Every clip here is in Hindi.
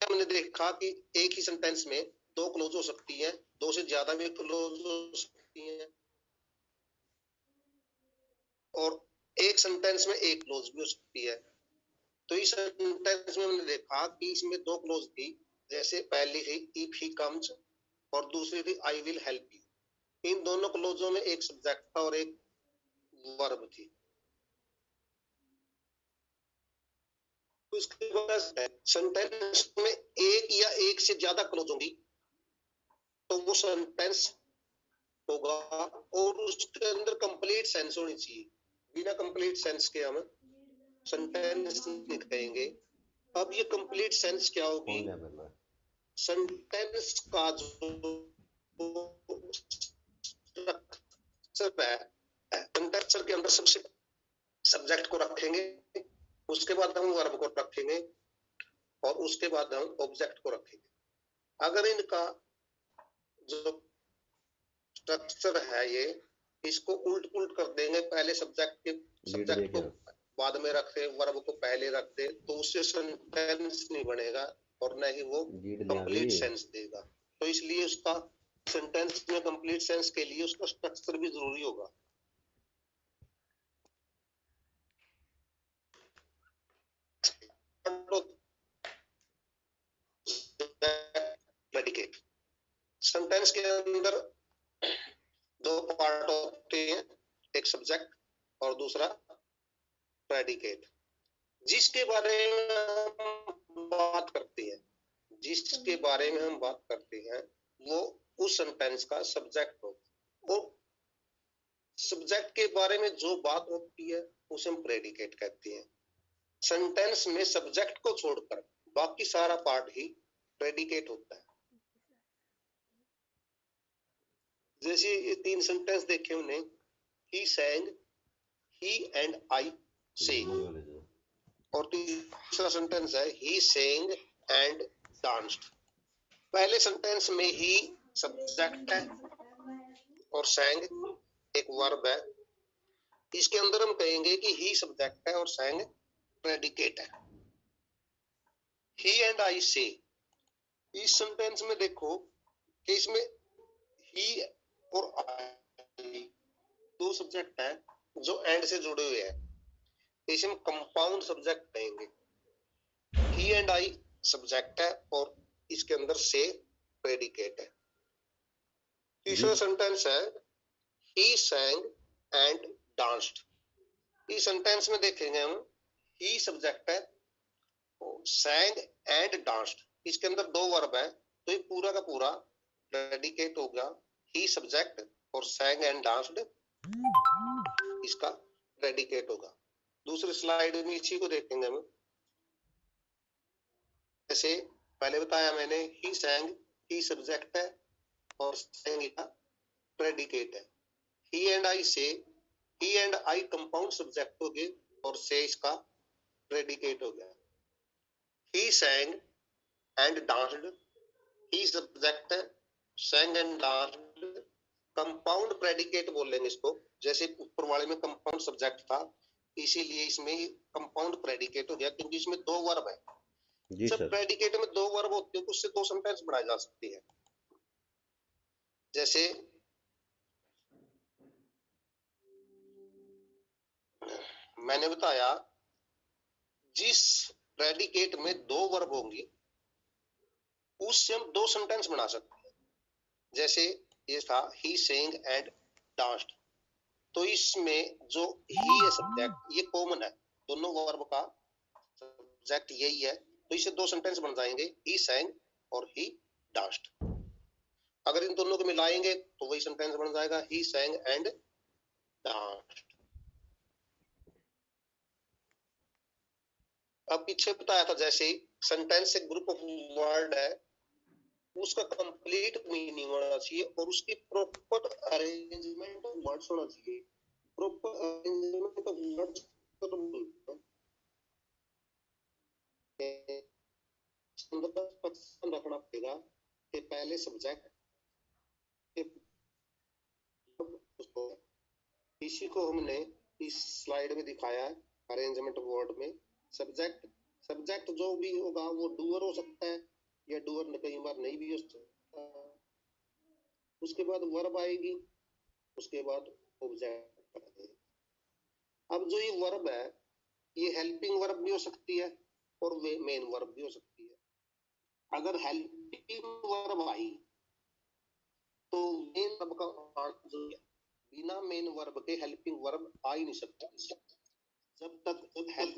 हमने देखा कि एक ही सेंटेंस में दो क्लोज हो सकती है, दो से ज्यादा भी क्लोज हो सकती है, और एक सेंटेंस में एक क्लोज भी हो सकती है। तो इस सेंटेंस में हमने देखा कि इसमें दो क्लोज थी, जैसे पहली थी इफ ही कम्स और दूसरी थी आई विल हेल्प यू। इन दोनों क्लोजों में एक सब्जेक्ट था और एक वर्ब थी। तो इसके बाद सेंटेंस में एक या एक से ज्यादा क्लोज होंगी तो वो सेंटेंस होगा, और उसके अंदर कंप्लीट सेंस होनी चाहिए। बिना कंप्लीट सेंस के हम सेंटेंस नहीं कहेंगे। अब ये कंप्लीट सेंस क्या होगी? सेंटेंस का जो स्ट्रक्चर है, स्ट्रक्चर के अंदर सबसे सब्जेक्ट को रखेंगे, उसके बाद हम वर्ब को रखेंगे, और उसके बाद हम ऑब्जेक्ट को रखेंगे। अगर इनका जो स्ट्रक्चर है ये, इसको उल्ट पुल्ट कर देंगे, पहले सब्जेक्ट को बाद में रख दे, वर्ब को पहले रख दे, तो उससे सेंटेंस नहीं बनेगा और न ही वो कंप्लीट सेंस देगा। तो इसलिए उसका सेंटेंस में कंप्लीट सेंस के लिए उसका स्ट्रक्चर भी जरूरी होगा। प्रेडिकेट सेंटेंस के अंदर दो पार्ट होते हैं, एक सब्जेक्ट और दूसरा प्रेडिकेट। जिसके बारे में हम बात करते हैं, जिसके बारे में हम बात करते हैं वो उस सेंटेंस का सब्जेक्ट हो। वो सब्जेक्ट के बारे में जो बात होती है उसे हम प्रेडिकेट कहते हैं। सेंटेंस में सब्जेक्ट को छोड़कर बाकी सारा पार्ट ही प्रेडिकेट होता है। जैसे ये तीन सेंटेंस देखे हमने, ही sang, he and I say, और तीसरा सेंटेंस है he sang and danced। पहले सेंटेंस में ही सब्जेक्ट है और sang एक वर्ब है। इसके अंदर हम कहेंगे कि ही सब्जेक्ट है और sang प्रेडिकेट है। he and I say, इस सेंटेंस में देखो कि इसमें ही और आई दो सब्जेक्ट है जो एंड से जुड़े हुए हैं, इसे हम कंपाउंड सब्जेक्ट कहेंगे। ही एंड आई सब्जेक्ट है और इसके अंदर से प्रेडिकेट है। तीसरा सेंटेंस है ही sang एंड डांस्ड। इस सेंटेंस में देखेंगे हम ही सब्जेक्ट है और sang एंड डांस्ड, इसके अंदर दो वर्ब है, तो ये पूरा का पूरा प्रेडिकेट हो गया। ही सब्जेक्ट और sang एंड डांस्ड इसका प्रेडिकेट होगा। दूसरी स्लाइड में इसी को देखेंगे हम। जैसे पहले बताया मैंने, ही sang, ही सब्जेक्ट है और sang का प्रेडिकेट है। ही एंड आई से, ही एंड आई कंपाउंड सब्जेक्ट हो गए और से इसका प्रेडिकेट हो गया। ही sang and danced, he subject है, sang and danced compound predicate बोलेंगे इसको। जैसे ऊपर वाले में कंपाउंड सब्जेक्ट था, इसीलिए इसमें कंपाउंड प्रेडिकेट हो गया, क्योंकि इसमें दो वर्ब है। जब प्रेडिकेट में दो वर्ब होते हैं तो उससे दो सेंटेंस बनाए जा सकती है। जैसे मैंने बताया, जिस प्रेडिकेट में दो वर्ब होंगी उससे हम दो सेंटेंस बना सकते हैं। जैसे ये था ही sang एंड danced, तो इसमें जो ही है सब्जेक्ट, ये कॉमन है, दोनों वर्ब का सब्जेक्ट यही है, तो इससे दो सेंटेंस बन जाएंगे, ही sang और ही danced। अगर इन दोनों को मिलाएंगे तो वही सेंटेंस बन जाएगा, ही sang एंड danced। अब पीछे बताया था जैसे सेंटेंस एक ग्रुप ऑफ वर्ड है, उसका कंप्लीट मीनिंग होना चाहिए और उसकी प्रॉपर अरेंजमेंट ऑफ वर्ड्स होना चाहिए। प्रॉपर अरेंजमेंट ऑफ वर्ड्स रखना पड़ेगा कि पहले सब्जेक्ट, इसी को हमने इस स्लाइड में दिखाया है। अरेंजमेंट ऑफ वर्ड में सब्जेक्ट जो भी होगा वो डूअर हो सकता है नहीं भी हो सकता। उसके बाद वर्ब आएगी, उसके बाद ऑब्जेक्ट। अब जो ये वर्ब है, ये हेल्पिंग वर्ब भी हो सकती है और मेन वर्ब भी हो सकती है। अगर हेल्पिंग वर्ब आई तो मेन वर्ब का जो बिना मेन वर्ब के हेल्पिंग वर्ब आ ही नहीं सकता जब तक हेल्प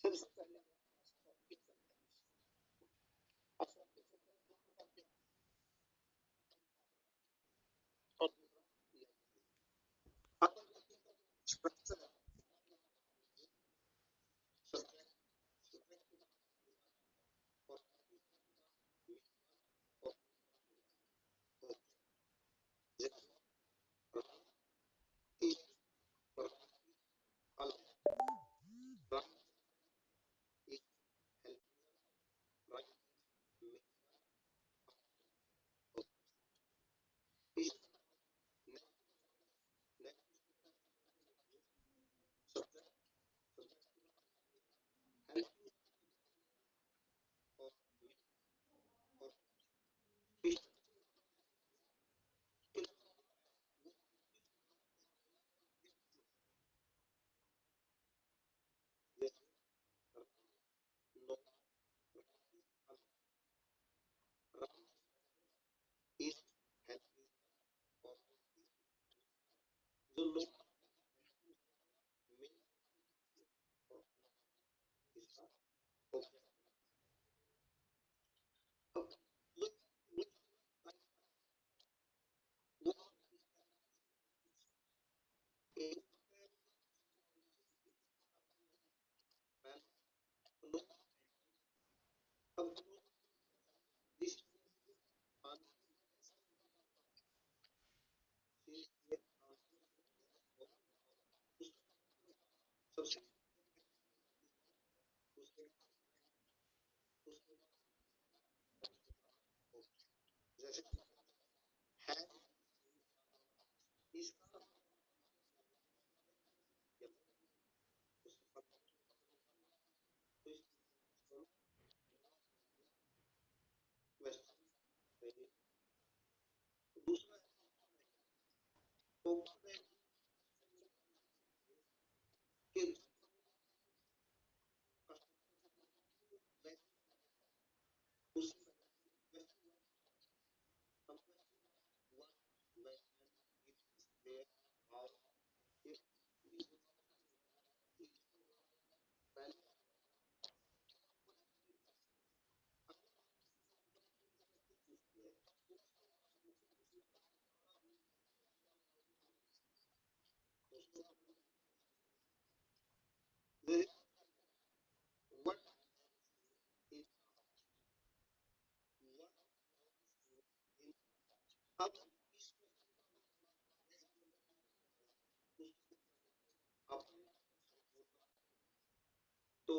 सबसे पहले स्ट्रक्चर जो लोग सबसे जैसे है इसका दूसरा तो कि अब तो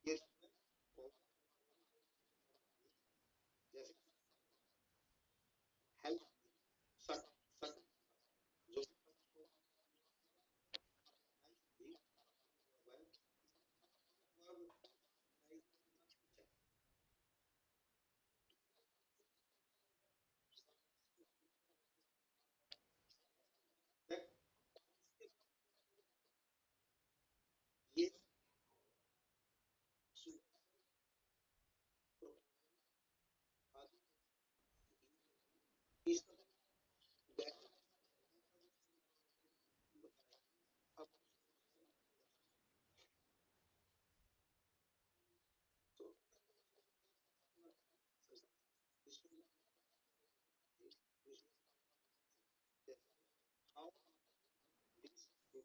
ये जैसे हेल्प सट सट जो ये इस हाउ दिस और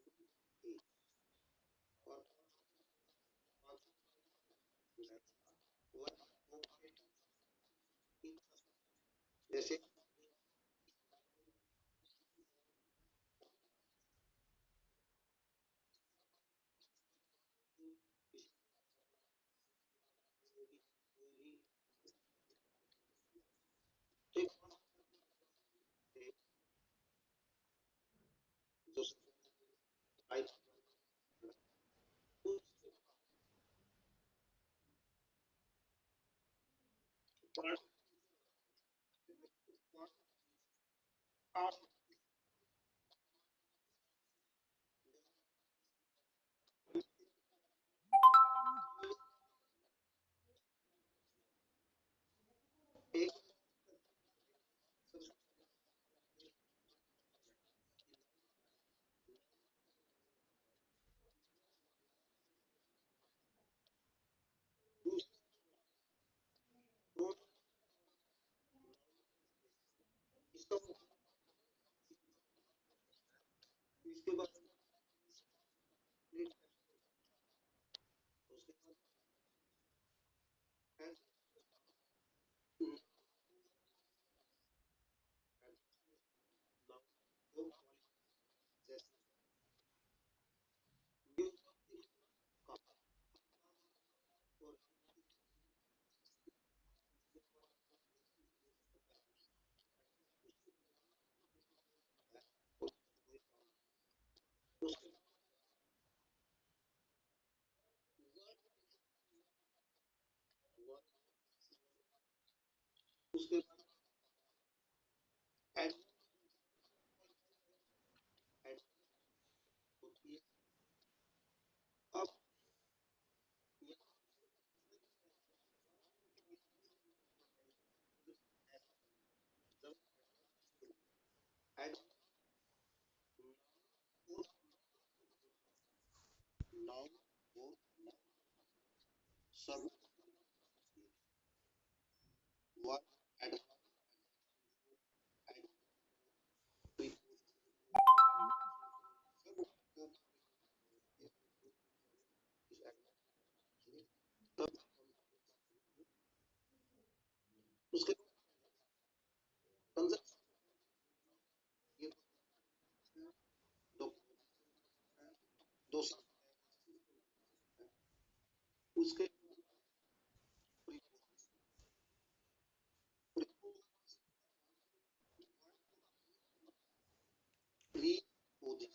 जैसे जो आई पार्ट पार्ट एक इसका इसके बाद उसके बाद जैसे उसके बाद एड एड होती है अब जब एड नाउन वो सब वर्ड एड एड सब तब उसके कंजप्शन ये दो दो उसके प्रीपोजिशन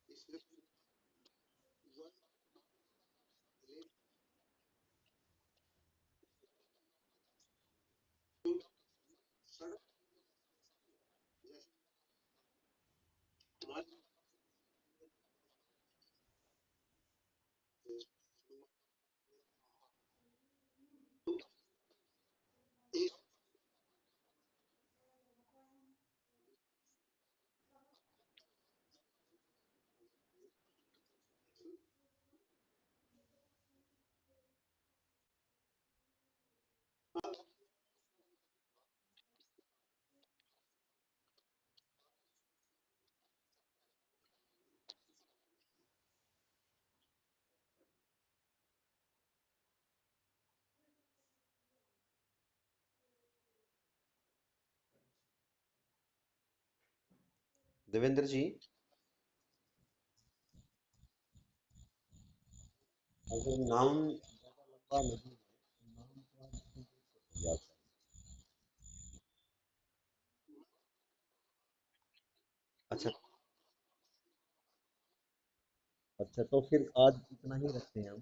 इसमें वर्ड रिलेट टू सड़क जैसे हमारे तो एक देवेंद्र जी। अगर नाउन ज़्यादा लंबा नहीं है, नाउन को आप इसमें देख सकते हैं आप। अच्छा। अच्छा, तो फिर आज इतना ही रखते हैं हम।